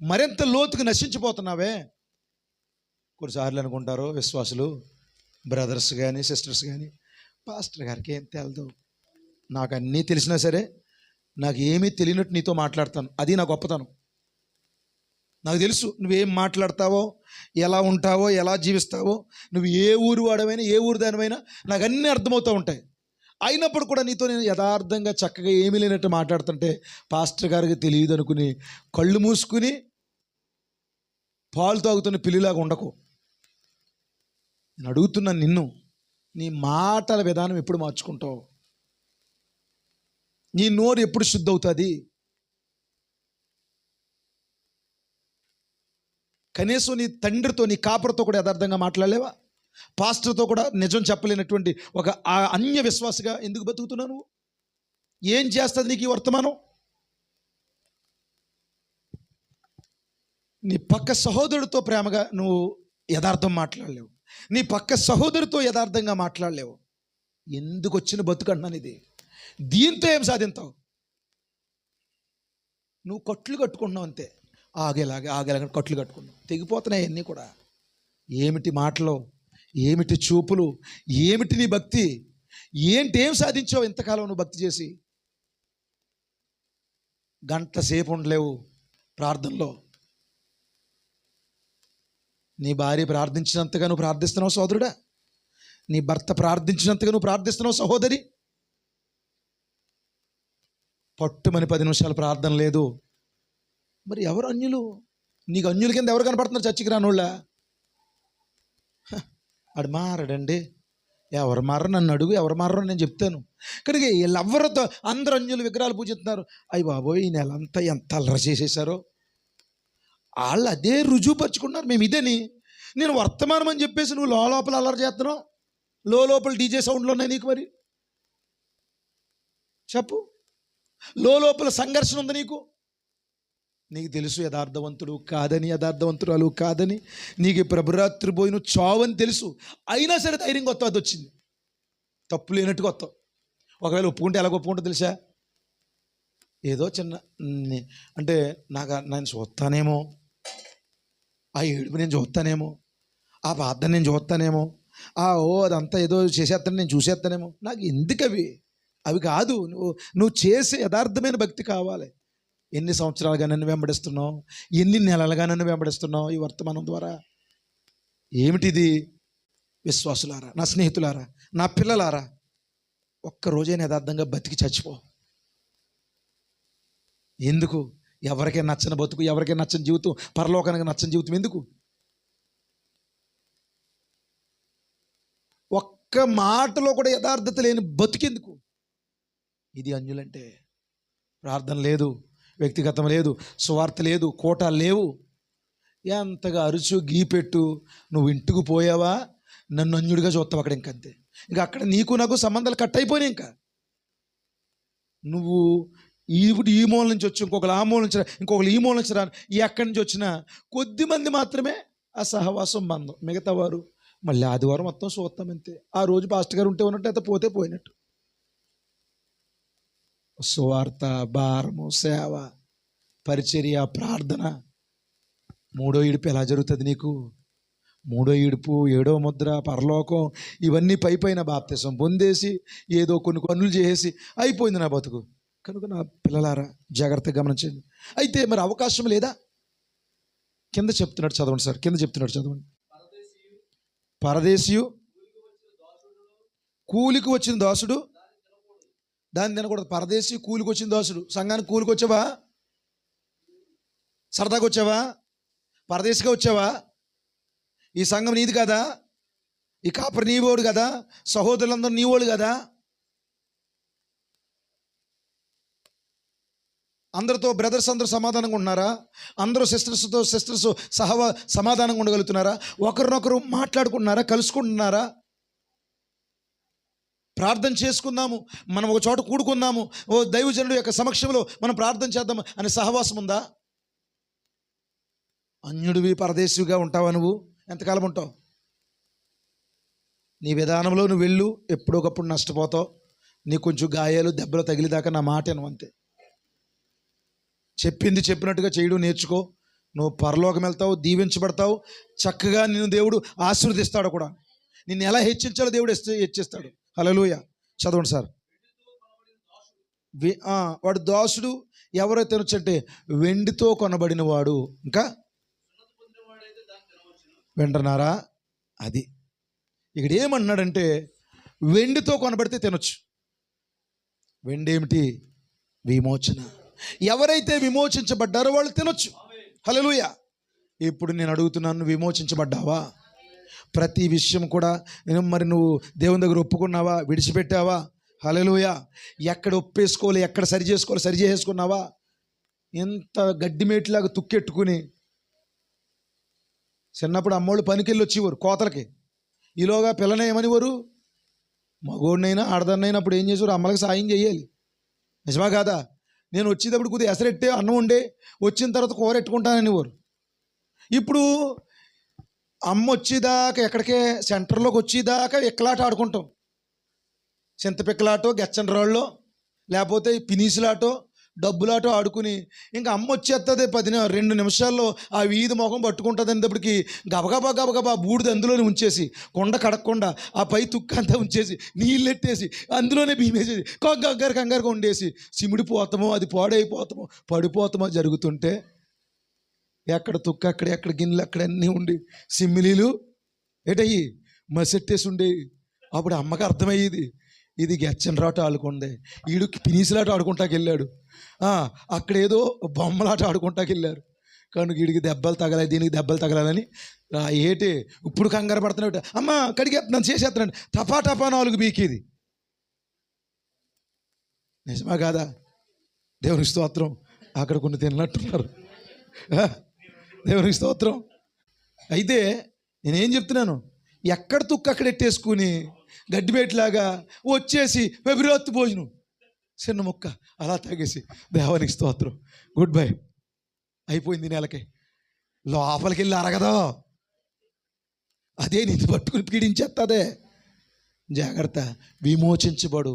మరింత లోతుకు నశించిపోతున్నావే. కొన్నిసార్లు అనుకుంటారు విశ్వాసులు, బ్రదర్స్ కానీ సిస్టర్స్ కానీ, పాస్టర్ గారికి ఏం తెలదు, నాకు అన్నీ తెలిసినా సరే నాకు ఏమీ తెలియనట్టు నీతో మాట్లాడతాను. అది నా గొప్పతనం. నాకు తెలుసు నువ్వేం మాట్లాడతావో, ఎలా ఉంటావో, ఎలా జీవిస్తావో, నువ్వు ఏ ఊరు వాడమైనా ఏ ఊరు దానివైనా నాకు అన్నీ అర్థమవుతూ ఉంటాయి. అయినప్పుడు కూడా నీతో నేను యథార్థంగా చక్కగా ఏమీ లేనట్టు మాట్లాడుతుంటే పాస్టర్ గారికి తెలియదు అనుకుని కళ్ళు మూసుకుని పాలు తాగుతున్న పిల్లిలాగా ఉండకు. నేను అడుగుతున్నాను నిన్ను, నీ మాటల విధానం ఎప్పుడు మార్చుకుంటావు? నీ నోరు ఎప్పుడు శుద్ధి అవుతుంది? కనీసం నీ తండ్రితో, నీ కాపరితో కూడా యథార్థంగా మాట్లాడలేవా? పాస్టర్తో కూడా నిజం చెప్పలేనటువంటి ఒక అన్య విశ్వాసగా ఎందుకు బతుకుతున్నావు నువ్వు? ఏం చేస్తుంది నీకు ఈ వర్తమానం? నీ పక్క సహోదరుడితో ప్రేమగా నువ్వు యథార్థం మాట్లాడలేవు, నీ పక్క సహోదరుడితో యథార్థంగా మాట్లాడలేవు. ఎందుకు వచ్చిన బతుకంటున్నాను ఇది? దీంతో ఏం సాధింతావు? నువ్వు కట్లు కట్టుకుంటున్నావు అంతే, ఆగేలాగా కట్లు కట్టుకున్నావు. తెగిపోతున్నాయి అన్నీ కూడా. ఏమిటి మాటలు, ఏమిటి చూపులు, ఏమిటి నీ భక్తి? ఏం సాధించావు ఇంతకాలం నువ్వు భక్తి చేసి? గంట సేపు ఉండలేవు ప్రార్థనలో. నీ భార్య ప్రార్థించినంతగా నువ్వు ప్రార్థిస్తున్నావు సోదరుడా? నీ భర్త ప్రార్థించినంతగా నువ్వు ప్రార్థిస్తున్నావు సహోదరి? పట్టుమని 10 నిమిషాలు ప్రార్థన లేదు. మరి ఎవరు అన్యులు? నీకు అన్యుల కింద ఎవరు కనపడుతున్నారు? చర్చికి రానోళ్ళ? ఆడు మారడండి. ఎవరు మారరు నన్ను అడుగు, ఎవరు మారరు నేను చెప్తాను. కనుక వీళ్ళెవరితో అందరూ అన్యులు విగ్రహాలు పూజిస్తున్నారు. అయ్యి బాబోయ్, ఈ నెలంతా ఎంత అల్లరి చేసేసారో. వాళ్ళు అదే రుజువుపరుచుకున్నారు మేము ఇదని. నేను వర్తమానం అని చెప్పేసి నువ్వు లోపల అల్లరి చేస్తున్నావు. లోపల డీజే సౌండ్లు ఉన్నాయి నీకు? మరి చెప్పు. లోపల సంఘర్షణ ఉంది నీకు. నీకు తెలుసు యథార్థవంతుడు కాదని, యథార్థవంతురాలు కాదని, నీకు ప్రభురాత్రి పోయిన చావని తెలుసు. అయినా సరే ధైర్యంగా వస్తావు. అది వచ్చింది తప్పు లేనట్టుగా వస్తావు. ఒకవేళ ఒప్పుకుంటే ఎలా ఒప్పుకుంటా తెలుసా? ఏదో చిన్న అంటే నేను చూస్తానేమో, ఆ ఏడుపు నేను చూస్తానేమో, ఆ ప్రార్థన నేను చూస్తానేమో, అదంతా ఏదో చేసేస్తాను నేను చూసేస్తానేమో. నాకు ఎందుకు అవి కాదు. నువ్వు చేసే యథార్థమైన భక్తి కావాలి. ఎన్ని సంవత్సరాలుగా నన్ను వెంబడిస్తున్నావు, ఎన్ని నెలలుగా నన్ను వెంబడిస్తున్నావు ఈ వర్తమానం ద్వారా. ఏమిటిది? విశ్వాసులారా, నా స్నేహితులారా, నా పిల్లలారా, ఒక్కరోజైనా యథార్థంగా బతికి చచ్చిపో. ఎందుకు? ఎవరికై నచ్చని బతుకు, ఎవరికై నచ్చని జీవితం, పరలోకానికి నచ్చని జీవితం ఎందుకు? ఒక్క మాటలో కూడా యథార్థత లేని బతుకెందుకు? ఇది అన్యులంటే. ప్రార్థన లేదు, వ్యక్తిగతం లేదు, సువార్త లేదు, కోటాలు లేవు. ఎంతగా అరుచు గీపెట్టు నువ్వు ఇంటికి పోయావా, నన్ను అన్యుడిగా చూస్తావు అక్కడ. ఇంకంతే. ఇంకా అక్కడ నీకు నాకు సంబంధాలు కట్ అయిపోయినాయి. ఇంకా నువ్వు ఈ మూల నుంచి వచ్చి ఇంకొకరు ఆ మూల నుంచి, ఇంకొకరు ఈ మూల నుంచి రా, ఎక్కడి నుంచి వచ్చినా కొద్ది మంది మాత్రమే ఆ సహవాసం బంధం. మిగతా వారు మళ్ళీ ఆదివారం మొత్తం చూస్తాం అంతే. ఆ రోజు పాస్టర్ గారు ఉంటే ఉన్నట్టు, అయితే పోతే పోయినట్టు. సువార్త, భారము, సేవ, పరిచర్య, ప్రార్థన, మూడో ఈడుపు ఎలా జరుగుతుంది నీకు? మూడో ఈడుపు, ఏడో ముద్ర, పరలోకం, ఇవన్నీ పైన బాప్తిసం పొందేసి ఏదో కొన్ని పనులు చేసి అయిపోయింది నా బతుకు. కనుక నా పిల్లలారా జాగ్రత్తగా గమనించండి. అయితే మరి అవకాశం లేదా? కింద చెప్తున్నాడు చదవండి సార్, కింద చెప్తున్నాడు చదవండి. పరదేశీయు కూలికి వచ్చిన దాసుడు దాన్ని తినకూడదు. పరదేశీ కూలికి వచ్చిన దాసుడు. సంఘానికి కూలికి వచ్చావా? సరదాగా వచ్చావా? పరదేశిగా వచ్చావా? ఈ సంఘం నీది కదా, ఈ కాపరి నీవోడు కదా, సహోదరులందరూ నీవోడు కదా. అందరితో బ్రదర్స్ అందరూ సమాధానంగా ఉంటున్నారా? అందరూ సిస్టర్స్ సమాధానంగా ఉండగలుగుతున్నారా? ఒకరినొకరు మాట్లాడుకుంటున్నారా? కలుసుకుంటున్నారా? ప్రార్థన చేసుకుందాము, మనం ఒక చోట కూడుకుందాము, ఓ దైవజనుడు యొక్క సమక్షంలో మనం ప్రార్థన చేద్దాము అనే సహవాసం ఉందా? అన్యుడివి, పరదేశివిగా ఉంటావా? నువ్వు ఎంతకాలం ఉంటావు? నీ విధానంలో నువ్వు వెళ్ళు, ఎప్పుడొకప్పుడు నష్టపోతావు. నీకు కొంచెం గాయాలు దెబ్బలు తగిలిదాకా నా మాట విను అంతే. చెప్పింది చెప్పినట్టుగా చేయడం నేర్చుకో. నువ్వు పరలోకం వెళ్తావు, దీవించబడతావు. చక్కగా నిన్ను దేవుడు ఆశీర్వదిస్తాడు కూడా. నిన్ను ఎలా హెచ్చించాలో దేవుడు హెచ్చిస్తాడు. హల్లెలూయా. చదవండి సార్. వాడు దాసుడు ఎవరైతే తినొచ్చంటే వెండితో కొనబడిన వాడు. ఇంకా వింటున్నారా? అది ఇక్కడ ఏమన్నాడంటే వెండితో కొనబడితే తినొచ్చు. వెండి ఏమిటి? విమోచన. ఎవరైతే విమోచించబడ్డారో వాళ్ళు తినొచ్చు. హల్లెలూయా. ఇప్పుడు నేను అడుగుతున్నాను, విమోచించబడ్డావా? ప్రతి విషయం కూడా మరి నువ్వు దేవుని దగ్గర ఒప్పుకున్నావా? విడిచిపెట్టావా? హల్లెలూయా. ఎక్కడ ఒప్పేసుకోవాలి, ఎక్కడ సరి చేసుకోవాలి, సరి చేసుకున్నావా? ఎంత గడ్డిమేట్లాగా తుక్కెట్టుకుని చిన్నప్పుడు అమ్మోళ్ళు పనికెళ్ళి వచ్చేవారు కోతలకి. ఈలోగా పిల్లనే ఏమనివారు? మగోడినైనా ఆడదాన్నైనా అప్పుడు ఏం చేసేవారు? అమ్మలకి సాయం చేయాలి. నిజమా కాదా? నేను వచ్చేటప్పుడు కొద్దిగా ఎసరెట్టే అన్నం ఉండే, వచ్చిన తర్వాత కూర ఎట్టుకుంటాననివారు. ఇప్పుడు అమ్మ వచ్చేదాకా ఎక్కడికే సెంటర్లోకి వచ్చేదాకా ఎక్కలాట ఆడుకుంటాం. చింతపిక్కలాటో, గెచ్చని రాళ్ళో, లేకపోతే పినీసులాటో, డబ్బులాటో ఆడుకుని ఇంకా అమ్మ వచ్చేస్తుంది 2 నిమిషాల్లో ఆ వీధి మొఖం పట్టుకుంటుంది. అనేటప్పటికి గబగబా బూడిద అందులోనే ఉంచేసి, కొండ కడగకుండా ఆ పై తుక్కంతా ఉంచేసి, నీళ్ళు ఎట్టేసి అందులోనే భీమేసేసి కంగారుగా ఉండేసి సిమిడిపోతామో, అది పాడైపోతామో, పడిపోతామో జరుగుతుంటే ఎక్కడ తుక్క అక్కడ, ఎక్కడ గిన్నెలు అక్కడ అన్నీ ఉండి సిమ్మిలీలు ఏటయ్యి మసెట్టేసి ఉండేవి. అప్పుడు అమ్మకి అర్థమయ్యేది, ఇది గెచ్చని రాట ఆడుకుండే, ఈడు పినీసులాట ఆడుకుంటాకి వెళ్ళాడు, అక్కడేదో బొమ్మలాట ఆడుకుంటాకి వెళ్ళారు. కానీ వీడికి దెబ్బలు తగలాలి, దీనికి దెబ్బలు తగలాలని ఏటే ఇప్పుడు కంగారు పడుతున్నాడు. అమ్మ కడిగేస్తున్నాను, చేసేస్తున్నాను, టపా 4 బీకేది. నిజమా కాదా? దేవునికి స్తోత్రం. అక్కడ కొన్ని తిన్నట్టున్నారు. దేవునికి స్తోత్రం. అయితే నేనేం చెప్తున్నాను, ఎక్కడ తుక్కు అక్కడ ఎట్టేసుకుని గడ్డిబేట్లాగా వచ్చేసి వ్యభిరోత్తు భోజనం చిన్న ముక్క అలా తాగేసి దేవానికి స్తోత్రం, గుడ్ బై, అయిపోయింది నెలకి. లోపలికి వెళ్ళి అరగదో, అదే నిన్ను పట్టుకుని పీడించేస్తుందే. జాగ్రత్త, విమోచించబడు.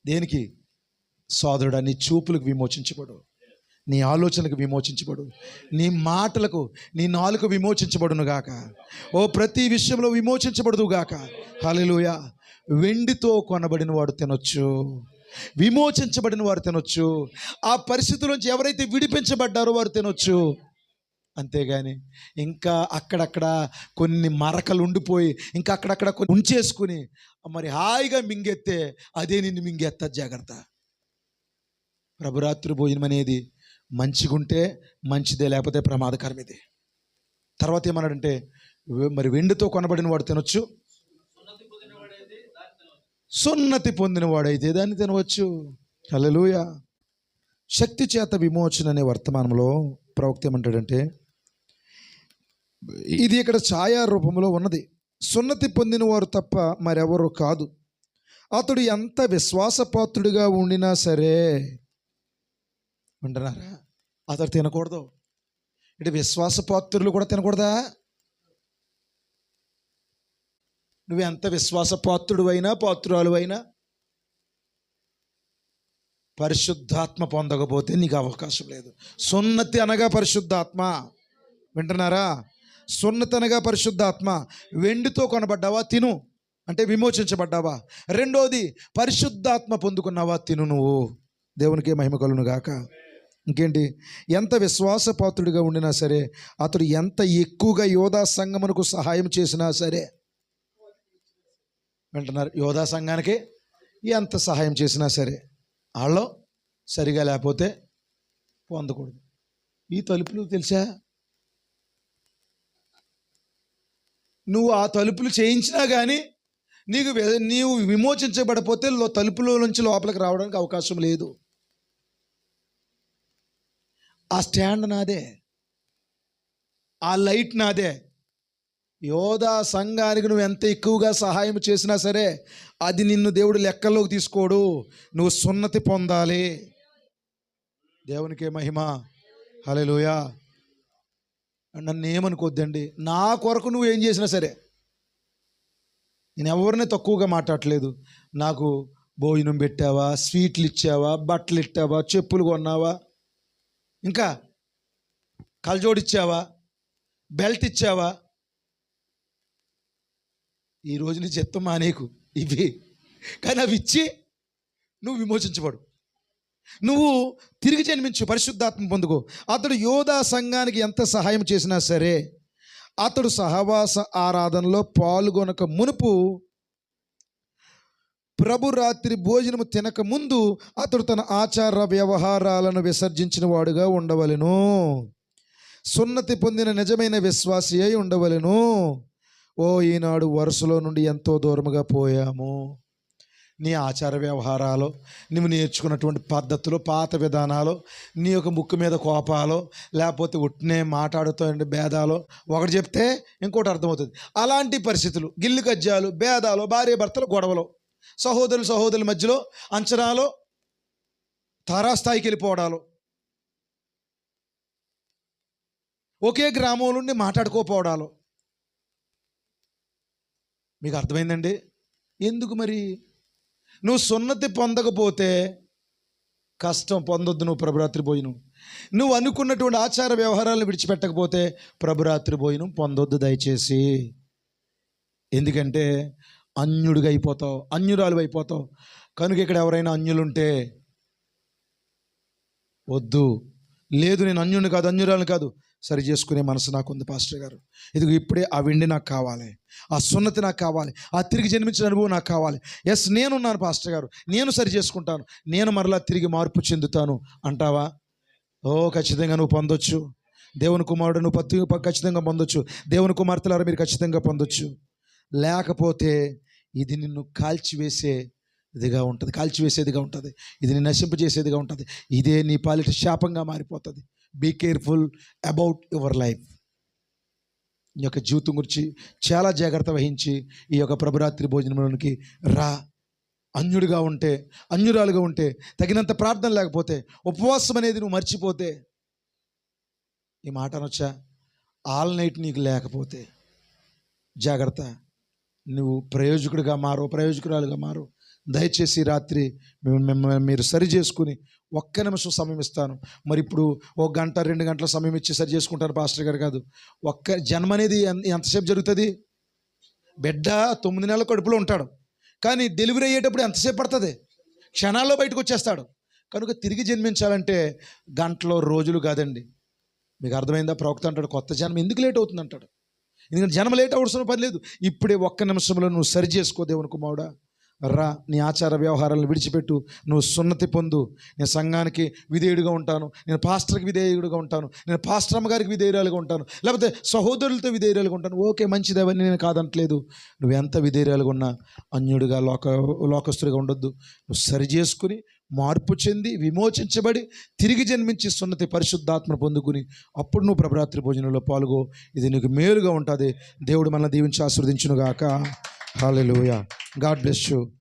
దేనికి సోదరుడా? నీ చూపులకు విమోచించబడు, నీ ఆలోచనలకు విమోచించబడు, నీ మాటలకు, నీ నాలుక విమోచించబడును గాక. ఓ ప్రతి విషయంలో విమోచించబడదు గాక. హల్లెలూయా. వెండితో కొనబడిన వాడు తినొచ్చు, విమోచించబడిన వారు తినొచ్చు, ఆ పరిస్థితుల నుంచి ఎవరైతే విడిపించబడ్డారో వారు తినొచ్చు. అంతేగాని ఇంకా అక్కడక్కడ కొన్ని మరకలు ఉండిపోయి ఇంకా అక్కడక్కడ కొన్ని ఉంచేసుకుని మరి హాయిగా మింగెత్తే అదే నిన్ను మింగేస్తుంది. జాగ్రత్త. ప్రభురాత్రి భోజనం అనేది మంచిగుంటే మంచిదే, లేకపోతే ప్రమాదకరం. ఇది తర్వాత ఏమన్నాడంటే, మరి వెండితో కొనబడిన వాడు తినొచ్చు, సున్నతి పొందిన వాడైతే దాన్ని తినవచ్చు. హల్లెలూయా. శక్తి చేత విమోచన అనే వర్తమానంలో ప్రవక్త ఏమంటాడంటే, ఇది ఇక్కడ ఛాయా రూపంలో ఉన్నది. సున్నతి పొందిన వారు తప్ప మరెవరు కాదు. అతడు ఎంత విశ్వాసపాత్రుడిగా ఉండినా సరే, వింటున్నారా, అతడు తినకూడదు. ఇటు విశ్వాసపాత్రులు కూడా తినకూడదా? నువ్వు ఎంత విశ్వాసపాత్రుడు అయినా పాత్రురాలు అయినా పరిశుద్ధాత్మ పొందకపోతే నీకు అవకాశం లేదు. సున్నతి అనగా పరిశుద్ధాత్మ. వింటున్నారా? సున్నతి అనగా పరిశుద్ధాత్మ. వెండితో కొనబడ్డావా? తిను, అంటే విమోచించబడ్డావా. రెండోది, పరిశుద్ధాత్మ పొందుకున్నావా? తిను నువ్వు. దేవునికి మహిమ కలుగును గాక. ఇంకేంటి? ఎంత విశ్వాసపాత్రుడిగా ఉండినా సరే, అతడు ఎంత ఎక్కువగా యోధా సంఘమునకు సహాయం చేసినా సరే, వింటున్నారు, యోధా సంఘానికి ఎంత సహాయం చేసినా సరే వాళ్ళు సరిగా లేకపోతే పొందకూడదు. ఈ తలుపులు తెలుసా? నువ్వు ఆ తలుపులు చేయించినా కానీ నీవు విమోచించబడిపోతే తలుపులో నుంచి లోపలికి రావడానికి అవకాశం లేదు. ఆ స్టాండ్ నాదే, ఆ లైట్ నాదే. యోధా సంఘానికి నువ్వు ఎంత ఎక్కువగా సహాయం చేసినా సరే అది నిన్ను దేవుడు లెక్కల్లోకి తీసుకోడు. నువ్వు సున్నతి పొందాలి. దేవునికే మహిమ. హల్లెలూయా. నన్ను ఏమనుకోద్దండి, నా కొరకు నువ్వు ఏం చేసినా సరే, నేను ఎవరిని తక్కువగా మాట్లాడట్లేదు. నాకు భోజనం పెట్టావా, స్వీట్లు ఇచ్చావా, బట్టలు ఇచ్చావా, చెప్పులు కొన్నావా, ఇంకా కలజోడిచ్చావా, బెల్ట్ ఇచ్చావా, ఈ రోజు నీ చెత్తం మానేకు ఇవి. కానీ అవి ఇచ్చి నువ్వు విమోచించబడు, నువ్వు తిరిగి జన్మించు, పరిశుద్ధాత్మ పొందుకో. అతడు యోధా సంఘానికి ఎంత సహాయం చేసినా సరే, అతడు సహవాస ఆరాధనలో పాల్గొనక మునుపు, ప్రభు రాత్రి భోజనము తినక ముందు అతడు తన ఆచార వ్యవహారాలను విసర్జించిన వాడుగా ఉండవలెను. సున్నతి పొందిన నిజమైన విశ్వాసి అయి ఉండవలెను. ఓ ఈనాడు వరుసలో నుండి ఎంతో దూరముగా పోయాము. నీ ఆచార వ్యవహారాలు, నువ్వు నేర్చుకున్నటువంటి పద్ధతులు, పాత విధానాలు, నీ యొక్క ముక్కు మీద కోపాలు, లేకపోతే ఉట్నే మాట్లాడుతూ భేదాలు, ఒకటి చెప్తే ఇంకోటి అర్థమవుతుంది. అలాంటి పరిస్థితులు, గిల్లు కజ్జాలు, భేదాలు, భార్య భర్తలు గొడవలు, సహోదరుల మధ్యలో అంచనాలు తారాస్థాయికి వెళ్ళిపోవడాలు, ఒకే గ్రామం నుండి మాట్లాడుకోపోవడాలు. మీకు అర్థమైందండి? ఎందుకు మరి? నువ్వు సున్నతి పొందకపోతే కష్టం. పొందొద్దు నువ్వు ప్రభురాత్రి భోజనం. నువ్వు అనుకున్నటువంటి ఆచార వ్యవహారాలను విడిచిపెట్టకపోతే ప్రభురాత్రి భోజనం పొందొద్దు దయచేసి. ఎందుకంటే అన్యుడిగా అయిపోతావు, అన్యురాలు అయిపోతావు. కనుక ఇక్కడ ఎవరైనా అన్యులుంటే వద్దు. లేదు, నేను అన్యుని కాదు, అన్యురాలు కాదు, సరి చేసుకునే మనసు నాకుంది పాస్టర్ గారు. ఇదిగో ఇప్పుడే ఆ వెండి నాకు కావాలి, ఆ సున్నతి నాకు కావాలి, ఆ తిరిగి జన్మించిన అనుభవం నాకు కావాలి. ఎస్, నేనున్నాను పాస్టర్ గారు, నేను సరి చేసుకుంటాను, నేను మరలా తిరిగి మార్పు చెందుతాను అంటావా? ఓ ఖచ్చితంగా నువ్వు పొందొచ్చు. దేవుని కుమారుడు నువ్వు ఖచ్చితంగా పొందొచ్చు. దేవుని కుమార్తెలారా మీరు ఖచ్చితంగా పొందొచ్చు. లేకపోతే ఇది నిన్ను కాల్చివేసేదిగా ఉంటుంది, ఇది నిన్ను నశింపజేసేదిగా ఉంటుంది. ఇదే నీ పాలిట శాపంగా మారిపోతుంది. Be careful about your life. నీ యొక్క జీవితం గురించి చాలా జాగ్రత్త వహించి ఈ యొక్క ప్రభురాత్రి భోజనంలోనికి రా. అన్యుడిగా ఉంటే, అన్యురాలుగా ఉంటే, తగినంత ప్రార్థన లేకపోతే, ఉపవాసం అనేది నువ్వు మర్చిపోతే, ఈ మాట అనొచ్చా, ఆల్ నైట్ నీకు లేకపోతే జాగ్రత్త, నువ్వు ప్రయోజకురాలుగా మారు. దయచేసి రాత్రి మీరు సరి చేసుకుని ఒక్క నిమిషం సమయం ఇస్తాను. మరి ఇప్పుడు 1 గంట 2 గంటల సమయం ఇచ్చి సరి చేసుకుంటారు పాస్టర్ గారు కాదు. ఒక్క జన్మ అనేది ఎంతసేపు జరుగుతుంది? బిడ్డ 9 నెలల కడుపులో ఉంటాడు, కానీ డెలివరీ అయ్యేటప్పుడు ఎంతసేపు పడుతుంది? క్షణాల్లో బయటకు వచ్చేస్తాడు. కనుక తిరిగి జన్మించాలంటే గంటలో, రోజులు కాదండి. మీకు అర్థమైందా? ప్రవక్త అంటాడు, కొత్త జన్మ ఎందుకు లేట్ అవుతుంది అంటాడు. ఎందుకంటే జన్మ లేట్ అవసరం పని లేదు. ఇప్పుడే ఒక్క నిమిషంలో నువ్వు సరి చేసుకో. దేవుని కుమారుడా రా, నీ ఆచార వ్యవహారాలను విడిచిపెట్టు, నువ్వు సున్నతి పొందు. నేను సంఘానికి విధేయుడిగా ఉంటాను, నేను పాస్టర్కి విధేయుడిగా ఉంటాను, నేను పాస్టర్ అమ్మగారికి విధేయురాలుగా ఉంటాను, లేకపోతే సహోదరులతో విధేయురాలుగా ఉంటాను. ఓకే, మంచిది, అవన్నీ నేను కాదంటలేదు. నువ్వు ఎంత విధేయురాలుగా ఉన్నా అన్యుడిగా, లోకస్తుడిగా ఉండొద్దు. నువ్వు సరి చేసుకుని మార్పు చెంది విమోచించబడి తిరిగి జన్మించి సున్నతి పరిశుద్ధాత్మ పొందుకుని అప్పుడు నువ్వు ప్రభురాత్రి భోజనంలో పాల్గో. ఇది నీకు మేలుగా ఉంటుంది. దేవుడు మనల్ని దీవించి ఆశీర్వదించును గాక. హల్లెలూయా. God bless you.